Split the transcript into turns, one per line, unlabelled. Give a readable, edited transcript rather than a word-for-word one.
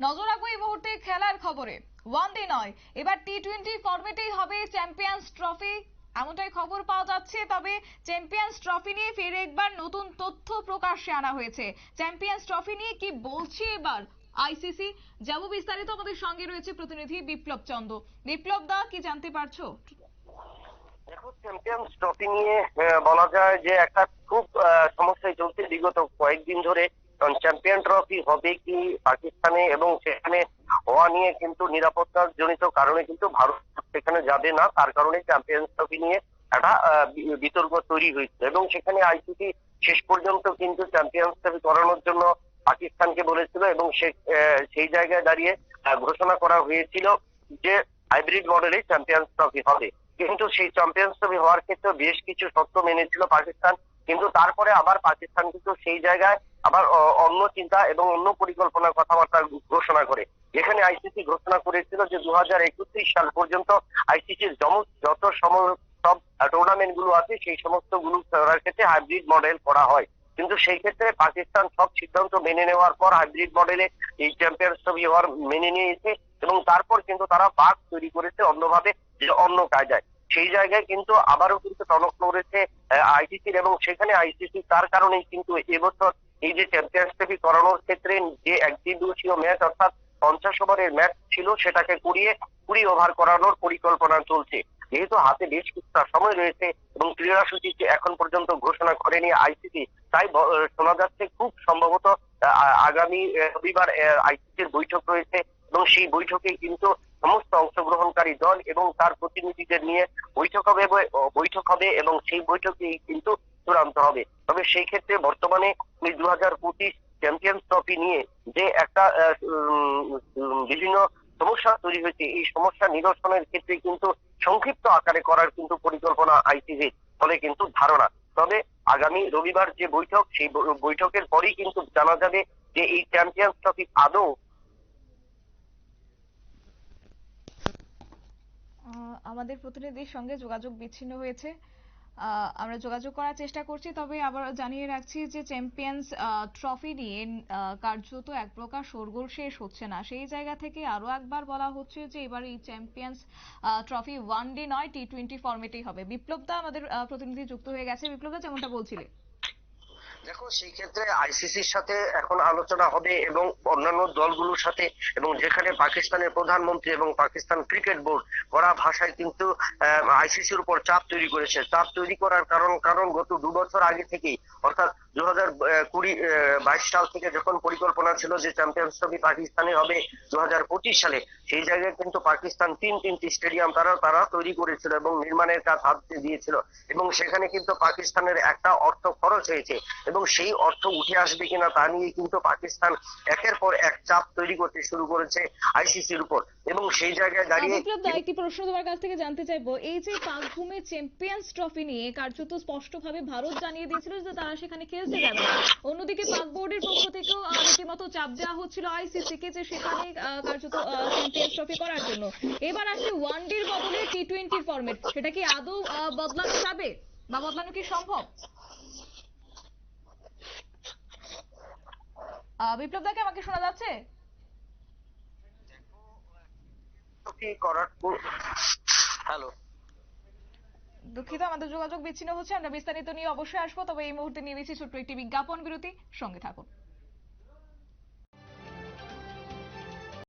নজর রাখবো এই মুহূর্তে খেলার খবরে। ওয়ানডে নয়, এবার টি-20 ফরম্যাটেই হবে চ্যাম্পিয়ন্স ট্রফি, এমনটাই খবর পাওয়া যাচ্ছে। তবে চ্যাম্পিয়ন্স ট্রফি নিয়ে ফের একবার নতুন তথ্য প্রকাশ্যে আনা হয়েছে। চ্যাম্পিয়ন্স ট্রফি নিয়ে কি বলছে এবার আইসিসি, যাব বিস্তারিত। আমাদের সঙ্গে রয়েছে প্রতিনিধি বিপ্লব চন্দ্র। বিপ্লব দা, কি জানতে পারছো?
দেখো, চ্যাম্পিয়ন্স ট্রফি নিয়ে বলা যায় যে একটা খুব সমস্যায় চলছে বিগত কয়েকদিন ধরে। কারণ চ্যাম্পিয়ন ট্রফি হবে কি পাকিস্তানে, এবং সেখানে হওয়া নিয়ে কিন্তু নিরাপত্তা জনিত কারণে কিন্তু ভারত সেখানে যাবে না। তার কারণে চ্যাম্পিয়ন্স ট্রফি নিয়ে একটা বিতর্ক তৈরি হয়েছে, এবং সেখানে আইসিসি শেষ পর্যন্ত কিন্তু চ্যাম্পিয়ন্স ট্রফি করানোর জন্য পাকিস্তানকে বলেছিল, এবং সেই জায়গায় দাঁড়িয়ে ঘোষণা করা হয়েছিল যে হাইব্রিড মডেলে চ্যাম্পিয়ন্স ট্রফি হবে। কিন্তু সেই চ্যাম্পিয়ন্স ট্রফি হওয়ার ক্ষেত্রে বেশ কিছু শর্ত মেনেছিল পাকিস্তান, কিন্তু তারপরে আবার পাকিস্তান কিন্তু সেই জায়গায় আবার অন্য চিন্তা এবং অন্য পরিকল্পনার কথাবার্তা ঘোষণা করে। যেখানে আইসিসি ঘোষণা করেছিল যে 2031 সাল পর্যন্ত আইসিসির যত সব টুর্নামেন্ট গুলো আছে সেই সমস্ত গুলো করার ক্ষেত্রে হাইব্রিড মডেল করা হয়। কিন্তু সেই ক্ষেত্রে পাকিস্তান সব সিদ্ধান্ত মেনে নেওয়ার পর হাইব্রিড মডেলে এই চ্যাম্পিয়ন্স ট্রফি হওয়ার মেনে নিয়েছে, এবং তারপর কিন্তু তারা বাঘ তৈরি করেছে অন্যভাবে, অন্য কায়দায়। সেই জায়গায় কিন্তু আবারও কিন্তু টনক নড়েছে আইসিসির, এবং সেখানে আইসিসি তার কারণেই কিন্তু এবছর এই যে চ্যাম্পিয়ন্স ট্রফি করানোর ক্ষেত্রে যে একদিবসীয় ম্যাচ অর্থাৎ 50 ওভারের ম্যাচ ছিল সেটাকে 20 ওভার করানোর পরিকল্পনা চলছে। যেহেতু হাতে বেশ কিছুটা সময় রয়েছে এবং ক্রীড়াসূচি এখন পর্যন্ত ঘোষণা করেনি আইসিসি, তাই শোনা যাচ্ছে খুব সম্ভবত আগামী রবিবার আইসিসির বৈঠক রয়েছে, এবং সেই বৈঠকে কিন্তু সমস্ত অংশগ্রহণকারী দল এবং তার প্রতিনিধিদের নিয়ে বৈঠক হবে এবং সেই বৈঠকেই কিন্তু চূড়ান্ত হবে। তবে সেই ক্ষেত্রে বর্তমানে 2025 চ্যাম্পিয়ন্স ট্রফি নিয়ে যে একটা বিভিন্ন সমস্যা তৈরি হয়েছে, এই সমস্যা নিরসনের ক্ষেত্রে কিন্তু সংক্ষিপ্ত আকারে করার কিন্তু পরিকল্পনা আইসিসির বলে কিন্তু ধারণা। তবে আগামী রবিবার যে বৈঠক, সেই বৈঠকের পরেই কিন্তু জানা যাবে যে এই চ্যাম্পিয়ন্স ট্রফি আদৌ
আমাদের প্রতিনিধির সঙ্গে যোগাযোগ বিচ্ছিন্ন হয়েছে। আমরা যোগাযোগ করার চেষ্টা করছি, তবে আবার জানিয়ে রাখছি যে চ্যাম্পিয়ন্স ট্রফি নিয়ে কার্যত এক প্রকার শোরগোল শেষ হচ্ছে না। সেই জায়গা থেকে আরো একবার বলা হচ্ছে যে এবার এই চ্যাম্পিয়ন্স ট্রফি ওয়ানডে নয়, টি-20 ফরম্যাটেই হবে। বিপ্লব দা, আমাদের প্রতিনিধি যুক্ত হয়ে গেছে। বিপ্লব দা, যেমনটা বলছিলে।
দেখো, সেই ক্ষেত্রে আইসিসির সাথে এখন আলোচনা হবে এবং অন্যান্য দলগুলোর সাথে, এবং যেখানে পাকিস্তানের প্রধানমন্ত্রী এবং পাকিস্তান ক্রিকেট বোর্ড কড়া ভাষায় কিন্তু আইসিসির উপর চাপ তৈরি করেছে। চাপ তৈরি করার কারণ গত 2 বছর আগে থেকেই, অর্থাৎ 2022 সাল থেকে যখন পরিকল্পনা ছিল যে চ্যাম্পিয়ন্স ট্রফি পাকিস্তানে হবে 2025 সালে, সেই জায়গায় কিন্তু পাকিস্তান তিনটি স্টেডিয়াম তারা তৈরি করেছিল এবং নির্মাণের কাজ হাত দিয়েছিল, এবং সেখানে কিন্তু পাকিস্তানের একটা অর্থ খরচ হয়েছে, এবং সেই অর্থ উঠে আসবে কিনা তা নিয়ে কিন্তু পাকিস্তান একের পর এক চাপ তৈরি করতে শুরু করেছে আইসিসির উপর। এবং সেই জায়গায় দাঁড়িয়ে
বিপ্লব দা, একটি প্রশ্ন তোমার কাছ থেকে জানতে চাইবো। এই যে পাকভূমি চ্যাম্পিয়ন্স ট্রফি নিয়ে কার্যত স্পষ্টভাবে ভারত জানিয়ে দিয়েছিল যে তারা সেখানে খেলতে যাবে না, অন্যদিকে পাক বোর্ডের পক্ষ থেকেও রীতিমতো চাপ দেওয়া হচ্ছিল আইসিসি কে যে সেখানে কার্যত চ্যাম্পিয়ন্স ট্রফি করার জন্য। এবার আসছে ওয়ানডের বদলে টি-20 ফরম্যাট, সেটা কি আদৌ বদলানো যাবে বা বদলানো কি সম্ভব? বিপ্লব দাকে আমাকে শোনা যাচ্ছে?
হ্যালো,
দুঃখিত, আমাদের যোগাযোগ বিচ্ছিন্ন হচ্ছে। আমরা বিস্তারিত নিয়ে অবশ্যই আসবো, তবে এই মুহূর্তে নিয়ে নিচ্ছি ছোট্ট একটি বিজ্ঞাপন বিরতি। সঙ্গে থাকুন।